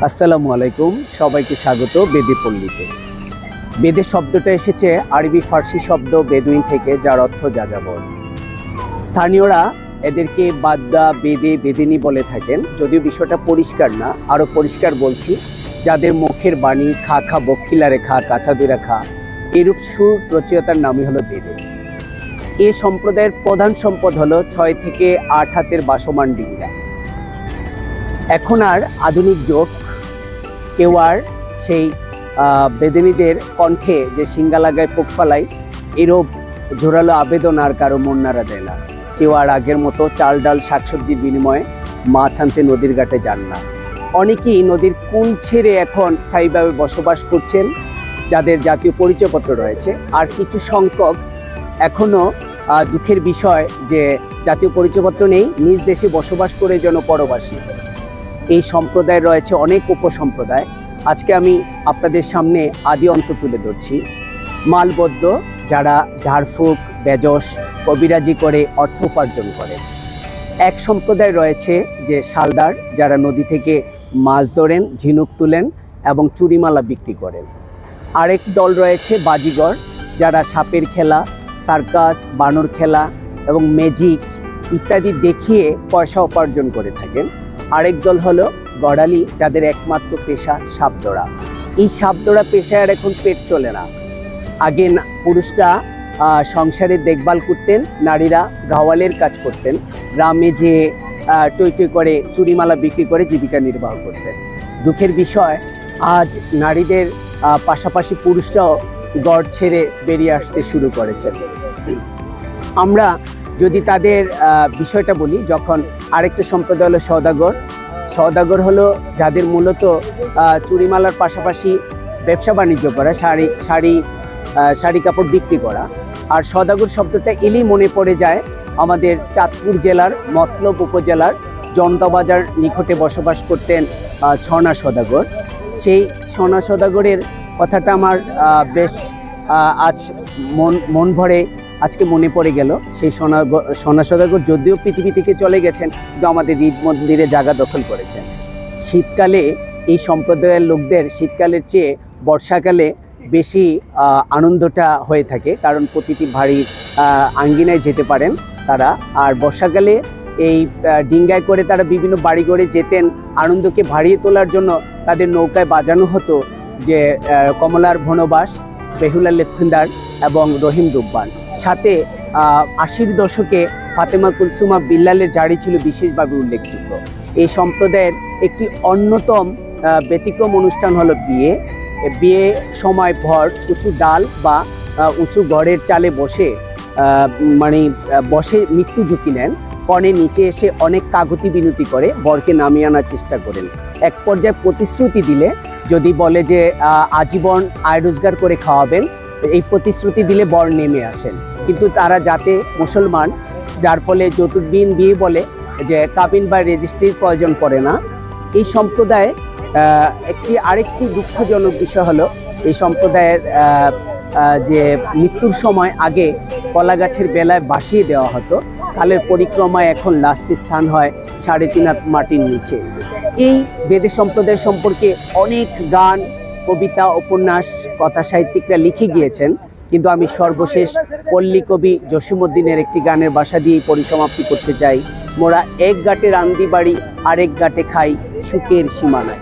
আসসালামু আলাইকুম, সবাইকে স্বাগত বেদে পল্লীতে। বেদে শব্দটা এসেছে আরবি ফার্সি শব্দ বেদুইন থেকে, যার অর্থ যাযাবর। স্থানীয়রা এদেরকে বাদ্দা, বেদে, বেদিনী বলে থাকেন। যদিও বিষয়টা পরিষ্কার না, আরও পরিষ্কার বলছি, যাদের মুখের বাণী খা খা বক্ষিলারে খা কাছা দুরা খা, এরূপ সুর রচয়িতার নামই হলো বেদে। এ সম্প্রদায়ের প্রধান সম্পদ হলো 6 থেকে 8 হাতের বাসমান ডিঙ্গা। এখন আর আধুনিক যুগ, কেউ আর সেই বেদেনীদের কণ্ঠে যে সিঙ্গা লাগায় পোক ফালাই এরূপ জোরালো আবেদন আর কারো মন নাড়া দেয় না। কেউ আর আগের মতো চাল ডাল শাকসবজির বিনিময়ে মাছ আনতে নদীর ঘাটে যান না। অনেকেই নদীর কূল ছেড়ে এখন স্থায়ীভাবে বসবাস করছেন, যাদের জাতীয় পরিচয়পত্র রয়েছে। আর কিছু সংখ্যক এখনও দুঃখের বিষয় যে জাতীয় পরিচয়পত্র নেই, নিজ দেশে বসবাস করে যেন পরবাসী। এই সম্প্রদায় রয়েছে অনেক উপসম্প্রদায়। আজকে আমি আপনাদের সামনে আদি অন্ত তুলে ধরছি। মালবদ্ধ, যারা ঝাড়ফুঁক, বেজস, কবিরাজি করে অর্থ উপার্জন করে। এক সম্প্রদায় রয়েছে যে শালদার, যারা নদী থেকে মাছ ধরেন, ঝিনুক তুলেন এবং চুরিমালা বিক্রি করেন। আরেক দল রয়েছে বাজিগর, যারা সাপের খেলা, সার্কাস, বানর খেলা এবং ম্যাজিক ইত্যাদি দেখিয়ে পয়সা উপার্জন করে থাকেন। আরেক দল হলো গড়ালি, যাদের একমাত্র পেশা সাপ ধরা। এই সাপ ধরা পেশায় আর এখন পেট চলে না। আগে পুরুষরা সংসারের দেখভাল করতেন, নারীরা গাওয়ালের কাজ করতেন, গ্রামে যে টই টই করে চুরিমালা বিক্রি করে জীবিকা নির্বাহ করতেন। দুঃখের বিষয়, আজ নারীদের পাশাপাশি পুরুষরাও গড় ছেড়ে বেরিয়ে আসতে শুরু করেছেন। আমরা যদি তাদের বিষয়টা বলি, যখন আরেকটা সম্প্রদায় হলো সওদাগর। সওদাগর হলো যাদের মূলত চুরিমালার পাশাপাশি ব্যবসা বাণিজ্য করা, শাড়ি কাপড় বিক্রি করা। আর সওদাগর শব্দটা এলেই মনে পড়ে যায় আমাদের চাঁদপুর জেলার মতলব উপজেলার জনতাবাজার নিকটে বসবাস করতেন ছনা সওদাগর। সেই ছনা সওদাগরের কথাটা আমার বেশ আজ মন ভরে আজকে মনে পড়ে গেল। সেই সোনা সওদাগর যদিও পৃথিবী থেকে চলে গেছেন, কিন্তু আমাদের হৃদ মন্দিরে জায়গা দখল করেছেন। শীতকালে এই সম্প্রদায়ের লোকদের শীতকালের চেয়ে বর্ষাকালে বেশি আনন্দটা হয়ে থাকে, কারণ প্রতিটি বাড়ির আঙ্গিনায় যেতে পারেন তারা। আর বর্ষাকালে এই ডিঙ্গায় করে তারা বিভিন্ন বাড়ি ঘরে যেতেন। আনন্দকে বাড়িয়ে তোলার জন্য তাদের নৌকায় বাজানো হতো যে কমলার বনবাস, বেহুলা লক্ষিন্দার এবং রহিম দুব্বান। সাথে 80-র দশকে ফাতেমা কুলসুমা বিল্লালের জারি ছিল বিশেষভাবে উল্লেখযোগ্য। এই সম্প্রদায়ের একটি অন্যতম ব্যতিক্রম অনুষ্ঠান হলো বিয়ে। বিয়ে সময় ভর উঁচু ডাল বা উঁচু গড়ের চালে বসে মৃত্যু ঝুঁকি নেন। কনে নিচে এসে অনেক কাগতি বিনতি করে বরকে নামিয়ে আনার চেষ্টা করেন। এক পর্যায়ে প্রতিশ্রুতি দিলে, যদি বলে যে আজীবন আয় রোজগার করে খাওয়াবেন, এই প্রতিশ্রুতি দিলে বর নেমে আসেন। কিন্তু তারা যাতে মুসলমান, যার ফলে যৌতুকবিহীন বিয়ে বলে যে কাবিন বা রেজিস্ট্রির প্রয়োজন পড়ে না। এই সম্প্রদায় আরেকটি দুঃখজনক বিষয় হলো, এই সম্প্রদায়ের যে মৃত্যুর সময় আগে কলা গাছের বেলায় বাসিয়ে দেওয়া হতো। কালের পরিক্রমায় এখন লাস্টের স্থান হয় 3.5 হাত মাটির নিচে। এই বেদে সম্প্রদায় সম্পর্কে অনেক গান, কবিতা, উপন্যাস, কথা সাহিত্যিকরা লিখে গিয়েছেন, কিন্তু আমি সর্বশেষ পল্লী কবি জসিমউদ্দিনের একটি গানের ভাষা দিয়েই পরিসমাপ্তি করতে চাই। মোরা এক ঘাটে রান্দি বাড়ি, আরেক ঘাটে খাই সুখের সীমানায়।